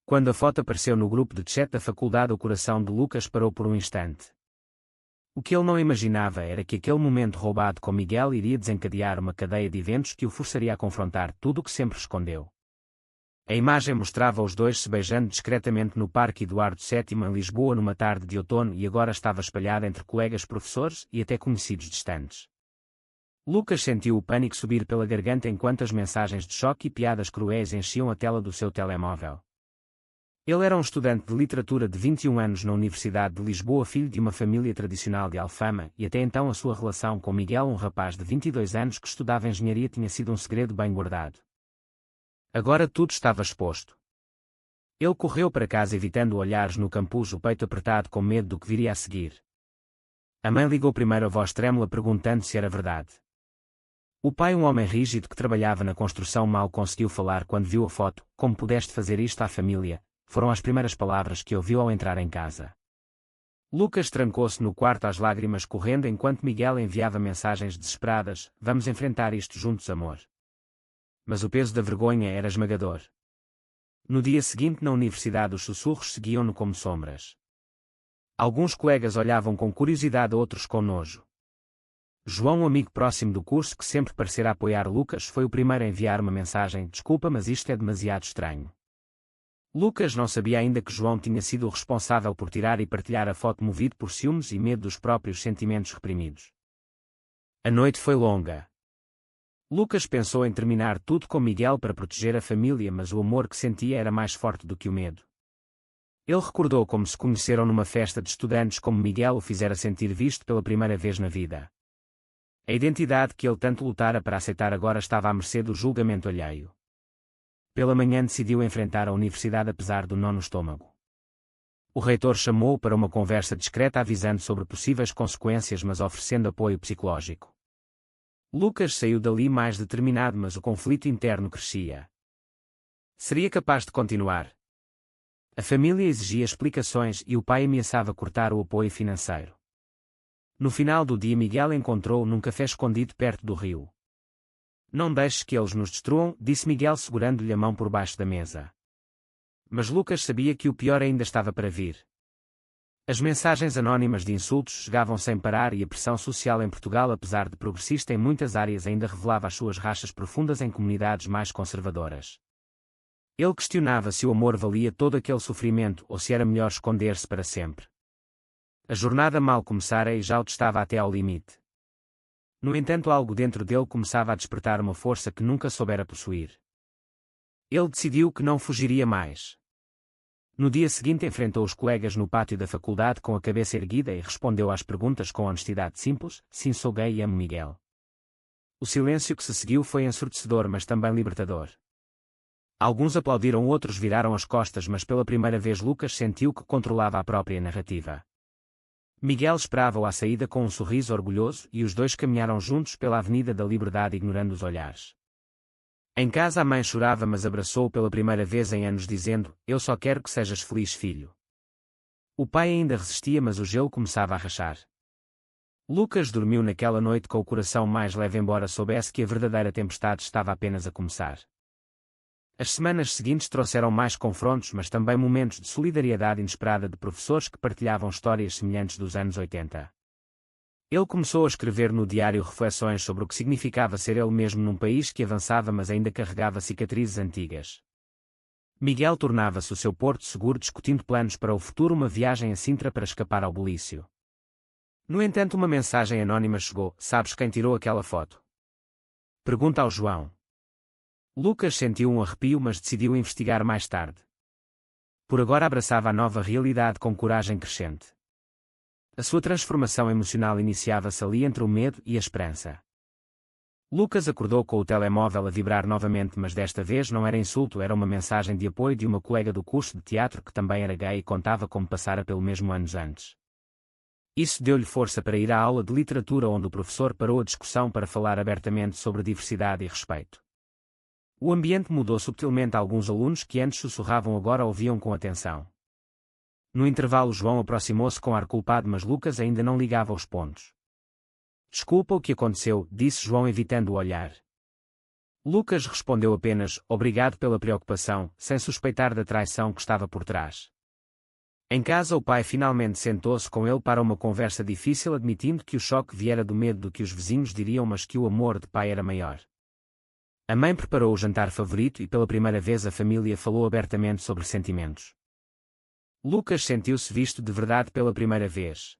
Quando a foto apareceu no grupo de chat da faculdade, o coração de Lucas parou por um instante. O que ele não imaginava era que aquele momento roubado com Miguel iria desencadear uma cadeia de eventos que o forçaria a confrontar tudo o que sempre escondeu. A imagem mostrava os dois se beijando discretamente no Parque Eduardo VII em Lisboa numa tarde de outono e agora estava espalhada entre colegas professores e até conhecidos distantes. Lucas sentiu o pânico subir pela garganta enquanto as mensagens de choque e piadas cruéis enchiam a tela do seu telemóvel. Ele era um estudante de literatura de 21 anos na Universidade de Lisboa, filho de uma família tradicional de Alfama, e até então a sua relação com Miguel, um rapaz de 22 anos que estudava engenharia, tinha sido um segredo bem guardado. Agora tudo estava exposto. Ele correu para casa evitando olhares no campus, o peito apertado com medo do que viria a seguir. A mãe ligou primeiro, a voz trêmula, perguntando se era verdade. O pai, um homem rígido que trabalhava na construção, mal conseguiu falar quando viu a foto. Como pudeste fazer isto à família? Foram as primeiras palavras que ouviu ao entrar em casa. Lucas trancou-se no quarto, as lágrimas correndo enquanto Miguel enviava mensagens desesperadas: "Vamos enfrentar isto juntos, amor." Mas o peso da vergonha era esmagador. No dia seguinte, na universidade, os sussurros seguiam-no como sombras. Alguns colegas olhavam com curiosidade, outros com nojo. João, um amigo próximo do curso que sempre parecerá apoiar Lucas, foi o primeiro a enviar uma mensagem: "Desculpa, mas isto é demasiado estranho." Lucas não sabia ainda que João tinha sido o responsável por tirar e partilhar a foto, movido por ciúmes e medo dos próprios sentimentos reprimidos. A noite foi longa. Lucas pensou em terminar tudo com Miguel para proteger a família, mas o amor que sentia era mais forte do que o medo. Ele recordou como se conheceram numa festa de estudantes, como Miguel o fizera sentir visto pela primeira vez na vida. A identidade que ele tanto lutara para aceitar agora estava à mercê do julgamento alheio. Pela manhã decidiu enfrentar a universidade apesar do nó no estômago. O reitor chamou-o para uma conversa discreta, avisando sobre possíveis consequências, mas oferecendo apoio psicológico. Lucas saiu dali mais determinado, mas o conflito interno crescia. Seria capaz de continuar? A família exigia explicações e o pai ameaçava cortar o apoio financeiro. No final do dia, Miguel encontrou-o num café escondido perto do rio. "Não deixes que eles nos destruam", disse Miguel, segurando-lhe a mão por baixo da mesa. Mas Lucas sabia que o pior ainda estava para vir. As mensagens anónimas de insultos chegavam sem parar e a pressão social em Portugal, apesar de progressista em muitas áreas, ainda revelava as suas rachas profundas em comunidades mais conservadoras. Ele questionava se o amor valia todo aquele sofrimento ou se era melhor esconder-se para sempre. A jornada mal começara e já o estava até ao limite. No entanto, algo dentro dele começava a despertar uma força que nunca soubera possuir. Ele decidiu que não fugiria mais. No dia seguinte, enfrentou os colegas no pátio da faculdade com a cabeça erguida e respondeu às perguntas com honestidade simples: "Sim, sou gay e amo Miguel." O silêncio que se seguiu foi ensurdecedor, mas também libertador. Alguns aplaudiram, outros viraram as costas, mas pela primeira vez Lucas sentiu que controlava a própria narrativa. Miguel esperava-o à saída com um sorriso orgulhoso e os dois caminharam juntos pela Avenida da Liberdade, ignorando os olhares. Em casa, a mãe chorava, mas abraçou-o pela primeira vez em anos, dizendo: "Eu só quero que sejas feliz, filho." O pai ainda resistia, mas o gelo começava a rachar. Lucas dormiu naquela noite com o coração mais leve, embora soubesse que a verdadeira tempestade estava apenas a começar. As semanas seguintes trouxeram mais confrontos, mas também momentos de solidariedade inesperada de professores que partilhavam histórias semelhantes dos anos 80. Ele começou a escrever no diário reflexões sobre o que significava ser ele mesmo num país que avançava, mas ainda carregava cicatrizes antigas. Miguel tornava-se o seu porto seguro, discutindo planos para o futuro, uma viagem a Sintra para escapar ao bulício. No entanto, uma mensagem anónima chegou: "Sabes quem tirou aquela foto?" Pergunta ao João. Lucas sentiu um arrepio, mas decidiu investigar mais tarde. Por agora abraçava a nova realidade com coragem crescente. A sua transformação emocional iniciava-se ali entre o medo e a esperança. Lucas acordou com o telemóvel a vibrar novamente, mas desta vez não era insulto, era uma mensagem de apoio de uma colega do curso de teatro que também era gay e contava como passara pelo mesmo anos antes. Isso deu-lhe força para ir à aula de literatura, onde o professor parou a discussão para falar abertamente sobre diversidade e respeito. O ambiente mudou subtilmente. Alguns alunos que antes sussurravam agora ouviam com atenção. No intervalo, João aproximou-se com ar culpado, mas Lucas ainda não ligava os pontos. "Desculpa, o que aconteceu?" disse João, evitando o olhar. Lucas respondeu apenas, obrigado pela preocupação, sem suspeitar da traição que estava por trás. Em casa o pai finalmente sentou-se com ele para uma conversa difícil, admitindo que o choque viera do medo do que os vizinhos diriam, mas que o amor de pai era maior. A mãe preparou o jantar favorito e pela primeira vez a família falou abertamente sobre sentimentos. Lucas sentiu-se visto de verdade pela primeira vez.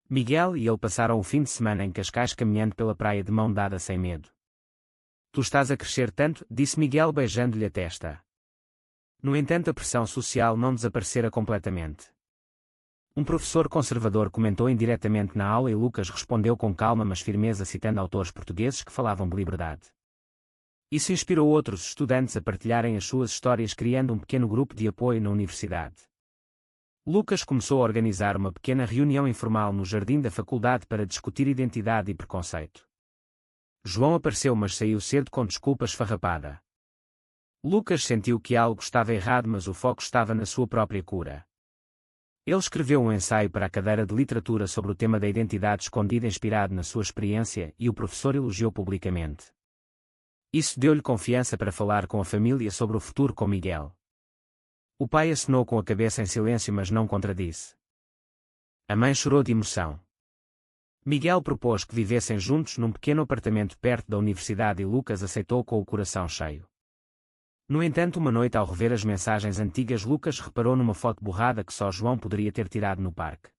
Miguel e ele passaram o fim de semana em Cascais caminhando pela praia de mão dada sem medo. Tu estás a crescer tanto, disse Miguel beijando-lhe a testa. No entanto, a pressão social não desaparecera completamente. Um professor conservador comentou indiretamente na aula e Lucas respondeu com calma mas firmeza, citando autores portugueses que falavam de liberdade. Isso inspirou outros estudantes a partilharem as suas histórias, criando um pequeno grupo de apoio na universidade. Lucas começou a organizar uma pequena reunião informal no jardim da faculdade para discutir identidade e preconceito. João apareceu, mas saiu cedo com desculpas farrapada. Lucas sentiu que algo estava errado, mas o foco estava na sua própria cura. Ele escreveu um ensaio para a cadeira de literatura sobre o tema da identidade escondida inspirado na sua experiência, e o professor elogiou publicamente. Isso deu-lhe confiança para falar com a família sobre o futuro com Miguel. O pai acenou com a cabeça em silêncio, mas não contradisse. A mãe chorou de emoção. Miguel propôs que vivessem juntos num pequeno apartamento perto da universidade e Lucas aceitou com o coração cheio. No entanto, uma noite ao rever as mensagens antigas, Lucas reparou numa foto borrada que só João poderia ter tirado no parque.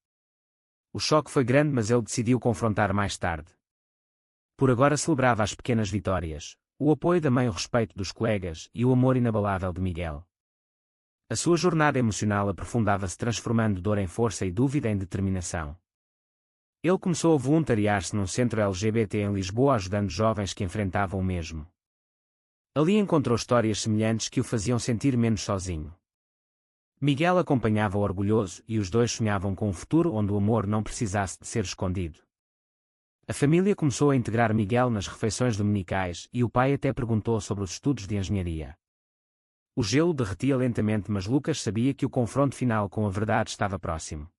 O choque foi grande, mas ele decidiu confrontar mais tarde. Por agora celebrava as pequenas vitórias, o apoio da mãe, o respeito dos colegas e o amor inabalável de Miguel. A sua jornada emocional aprofundava-se, transformando dor em força e dúvida em determinação. Ele começou a voluntariar-se num centro LGBT em Lisboa, ajudando jovens que enfrentavam o mesmo. Ali encontrou histórias semelhantes que o faziam sentir menos sozinho. Miguel acompanhava-o orgulhoso e os dois sonhavam com um futuro onde o amor não precisasse de ser escondido. A família começou a integrar Miguel nas refeições dominicais e o pai até perguntou sobre os estudos de engenharia. O gelo derretia lentamente, mas Lucas sabia que o confronto final com a verdade estava próximo.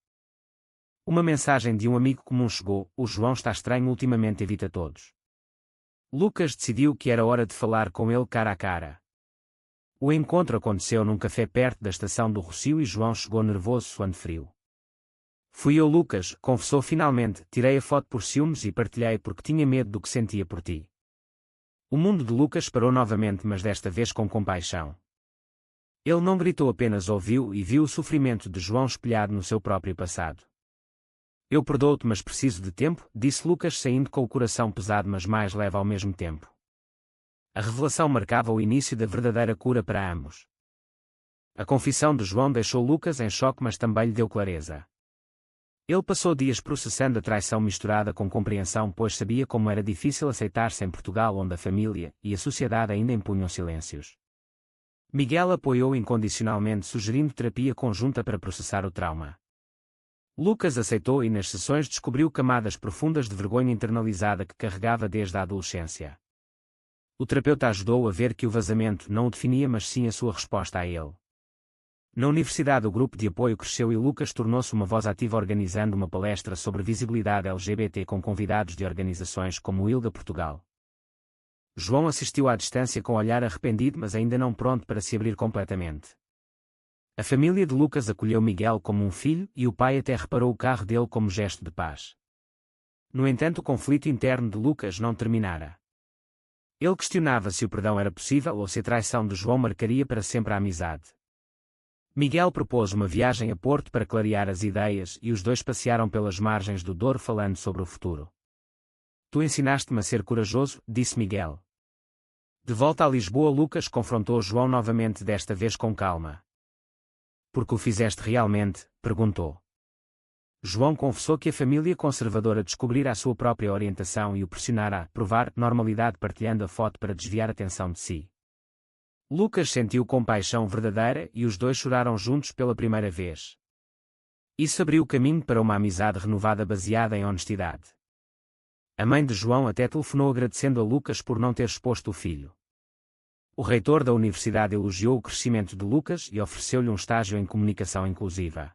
Uma mensagem de um amigo comum chegou: o João está estranho ultimamente, evita todos. Lucas decidiu que era hora de falar com ele cara a cara. O encontro aconteceu num café perto da estação do Rossio e João chegou nervoso, suando frio. Fui eu, Lucas, confessou finalmente, tirei a foto por ciúmes e partilhei porque tinha medo do que sentia por ti. O mundo de Lucas parou novamente, mas desta vez com compaixão. Ele não gritou, apenas ouviu e viu o sofrimento de João espelhado no seu próprio passado. Eu perdoo-te, mas preciso de tempo, disse Lucas, saindo com o coração pesado mas mais leve ao mesmo tempo. A revelação marcava o início da verdadeira cura para ambos. A confissão de João deixou Lucas em choque, mas também lhe deu clareza. Ele passou dias processando a traição misturada com compreensão, pois sabia como era difícil aceitar-se em Portugal, onde a família e a sociedade ainda impunham silêncios. Miguel apoiou incondicionalmente, sugerindo terapia conjunta para processar o trauma. Lucas aceitou e nas sessões descobriu camadas profundas de vergonha internalizada que carregava desde a adolescência. O terapeuta ajudou a ver que o vazamento não o definia, mas sim a sua resposta a ele. Na universidade, o grupo de apoio cresceu e Lucas tornou-se uma voz ativa, organizando uma palestra sobre visibilidade LGBT com convidados de organizações como o ILGA Portugal. João assistiu à distância com olhar arrependido, mas ainda não pronto para se abrir completamente. A família de Lucas acolheu Miguel como um filho e o pai até reparou o carro dele como gesto de paz. No entanto, o conflito interno de Lucas não terminara. Ele questionava se o perdão era possível ou se a traição de João marcaria para sempre a amizade. Miguel propôs uma viagem a Porto para clarear as ideias e os dois passearam pelas margens do Douro falando sobre o futuro. Tu ensinaste-me a ser corajoso, disse Miguel. De volta a Lisboa, Lucas confrontou João novamente, desta vez com calma. Porque o fizeste realmente? Perguntou. João confessou que a família conservadora descobrira a sua própria orientação e o pressionara a provar normalidade, partilhando a foto para desviar a atenção de si. Lucas sentiu compaixão verdadeira e os dois choraram juntos pela primeira vez. Isso abriu o caminho para uma amizade renovada baseada em honestidade. A mãe de João até telefonou agradecendo a Lucas por não ter exposto o filho. O reitor da universidade elogiou o crescimento de Lucas e ofereceu-lhe um estágio em comunicação inclusiva.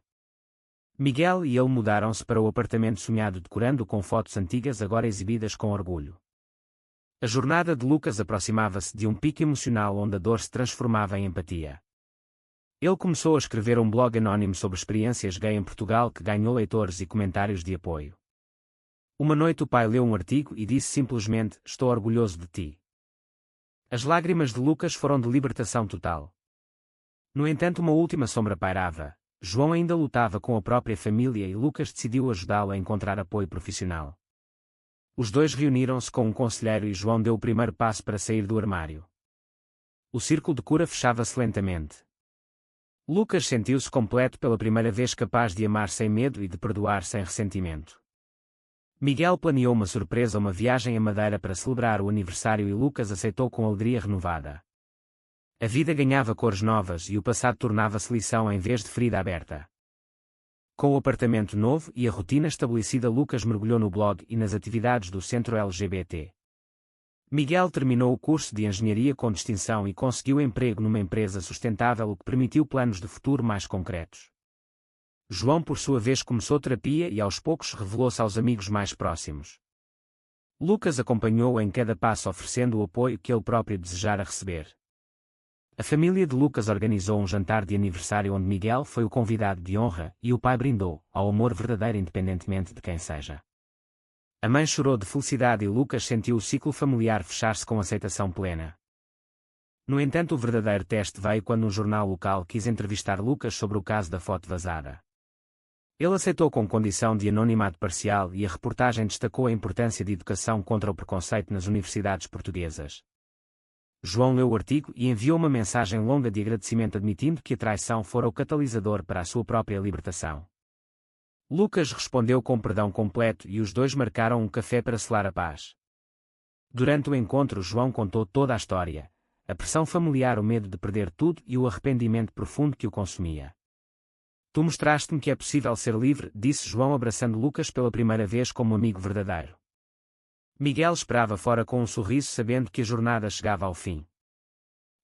Miguel e ele mudaram-se para o apartamento sonhado, decorando com fotos antigas agora exibidas com orgulho. A jornada de Lucas aproximava-se de um pico emocional onde a dor se transformava em empatia. Ele começou a escrever um blog anónimo sobre experiências gay em Portugal que ganhou leitores e comentários de apoio. Uma noite o pai leu um artigo e disse simplesmente: "Estou orgulhoso de ti." As lágrimas de Lucas foram de libertação total. No entanto, uma última sombra pairava. João ainda lutava com a própria família e Lucas decidiu ajudá-lo a encontrar apoio profissional. Os dois reuniram-se com um conselheiro e João deu o primeiro passo para sair do armário. O círculo de cura fechava-se lentamente. Lucas sentiu-se completo pela primeira vez, capaz de amar sem medo e de perdoar sem ressentimento. Miguel planeou uma surpresa, uma viagem à Madeira para celebrar o aniversário, e Lucas aceitou com alegria renovada. A vida ganhava cores novas e o passado tornava-se lição em vez de ferida aberta. Com o apartamento novo e a rotina estabelecida, Lucas mergulhou no blog e nas atividades do Centro LGBT. Miguel terminou o curso de engenharia com distinção e conseguiu emprego numa empresa sustentável, o que permitiu planos de futuro mais concretos. João, por sua vez, começou terapia e aos poucos revelou-se aos amigos mais próximos. Lucas acompanhou-o em cada passo, oferecendo o apoio que ele próprio desejara receber. A família de Lucas organizou um jantar de aniversário onde Miguel foi o convidado de honra e o pai brindou ao amor verdadeiro, independentemente de quem seja. A mãe chorou de felicidade e Lucas sentiu o ciclo familiar fechar-se com aceitação plena. No entanto, o verdadeiro teste veio quando um jornal local quis entrevistar Lucas sobre o caso da foto vazada. Ele aceitou com condição de anonimato parcial e a reportagem destacou a importância de educação contra o preconceito nas universidades portuguesas. João leu o artigo e enviou uma mensagem longa de agradecimento, admitindo que a traição fora o catalisador para a sua própria libertação. Lucas respondeu com perdão completo e os dois marcaram um café para selar a paz. Durante o encontro, João contou toda a história, a pressão familiar, o medo de perder tudo e o arrependimento profundo que o consumia. "Tu mostraste-me que é possível ser livre", disse João, abraçando Lucas pela primeira vez como amigo verdadeiro. Miguel esperava fora com um sorriso, sabendo que a jornada chegava ao fim.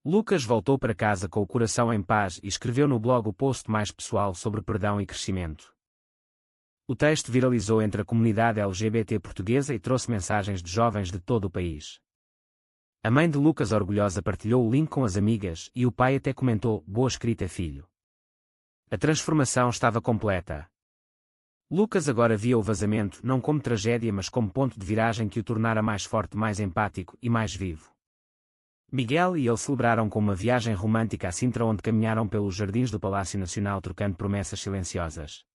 Lucas voltou para casa com o coração em paz e escreveu no blog o post mais pessoal sobre perdão e crescimento. O texto viralizou entre a comunidade LGBT portuguesa e trouxe mensagens de jovens de todo o país. A mãe de Lucas, orgulhosa, partilhou o link com as amigas e o pai até comentou: "Boa escrita, filho." A transformação estava completa. Lucas agora via o vazamento não como tragédia, mas como ponto de viragem que o tornara mais forte, mais empático e mais vivo. Miguel e ele celebraram com uma viagem romântica a Sintra, onde caminharam pelos jardins do Palácio Nacional trocando promessas silenciosas.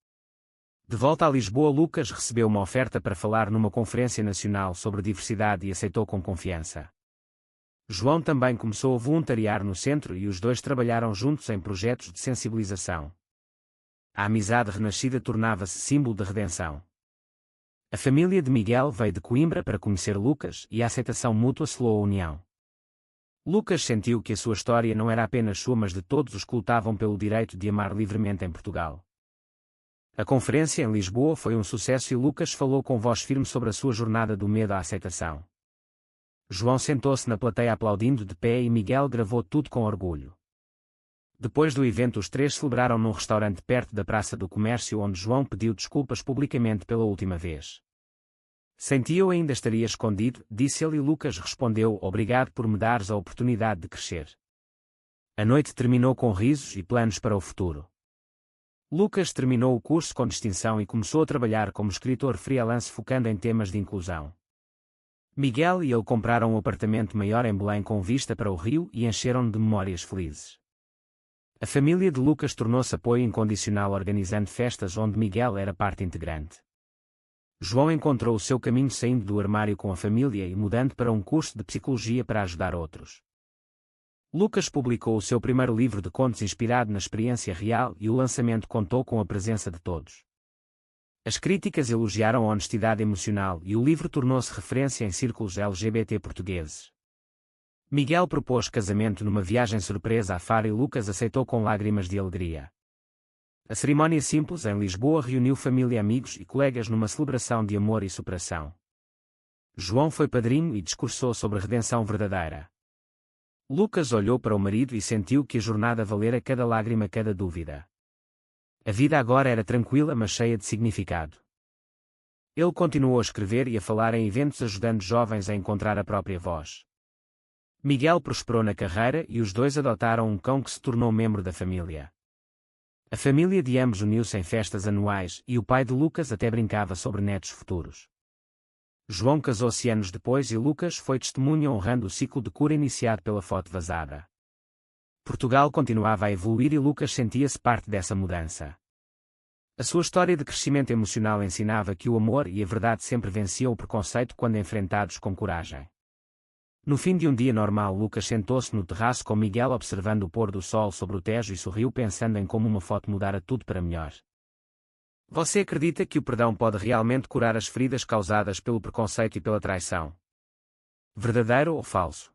De volta a Lisboa, Lucas recebeu uma oferta para falar numa conferência nacional sobre diversidade e aceitou com confiança. João também começou a voluntariar no centro e os dois trabalharam juntos em projetos de sensibilização. A amizade renascida tornava-se símbolo de redenção. A família de Miguel veio de Coimbra para conhecer Lucas e a aceitação mútua selou a união. Lucas sentiu que a sua história não era apenas sua, mas de todos os que lutavam pelo direito de amar livremente em Portugal. A conferência em Lisboa foi um sucesso e Lucas falou com voz firme sobre a sua jornada do medo à aceitação. João sentou-se na plateia aplaudindo de pé e Miguel gravou tudo com orgulho. Depois do evento, os três celebraram num restaurante perto da Praça do Comércio, onde João pediu desculpas publicamente pela última vez. "Sem ti eu ainda estaria escondido", disse ele, e Lucas respondeu: "Obrigado por me dares a oportunidade de crescer." A noite terminou com risos e planos para o futuro. Lucas terminou o curso com distinção e começou a trabalhar como escritor freelance, focando em temas de inclusão. Miguel e ele compraram um apartamento maior em Belém com vista para o rio e encheram-no de memórias felizes. A família de Lucas tornou-se apoio incondicional, organizando festas onde Miguel era parte integrante. João encontrou o seu caminho saindo do armário com a família e mudando para um curso de psicologia para ajudar outros. Lucas publicou o seu primeiro livro de contos inspirado na experiência real e o lançamento contou com a presença de todos. As críticas elogiaram a honestidade emocional e o livro tornou-se referência em círculos LGBT portugueses. Miguel propôs casamento numa viagem surpresa a Faro e Lucas aceitou com lágrimas de alegria. A cerimónia simples em Lisboa reuniu família, amigos e colegas numa celebração de amor e superação. João foi padrinho e discursou sobre a redenção verdadeira. Lucas olhou para o marido e sentiu que a jornada valera cada lágrima, cada dúvida. A vida agora era tranquila, mas cheia de significado. Ele continuou a escrever e a falar em eventos ajudando jovens a encontrar a própria voz. Miguel prosperou na carreira e os dois adotaram um cão que se tornou membro da família. A família de ambos uniu-se em festas anuais e o pai de Lucas até brincava sobre netos futuros. João casou-se anos depois e Lucas foi testemunha honrando o ciclo de cura iniciado pela foto vazada. Portugal continuava a evoluir e Lucas sentia-se parte dessa mudança. A sua história de crescimento emocional ensinava que o amor e a verdade sempre venciam o preconceito quando enfrentados com coragem. No fim de um dia normal, Lucas sentou-se no terraço com Miguel observando o pôr do sol sobre o Tejo e sorriu pensando em como uma foto mudara tudo para melhor. Você acredita que o perdão pode realmente curar as feridas causadas pelo preconceito e pela traição? Verdadeiro ou falso?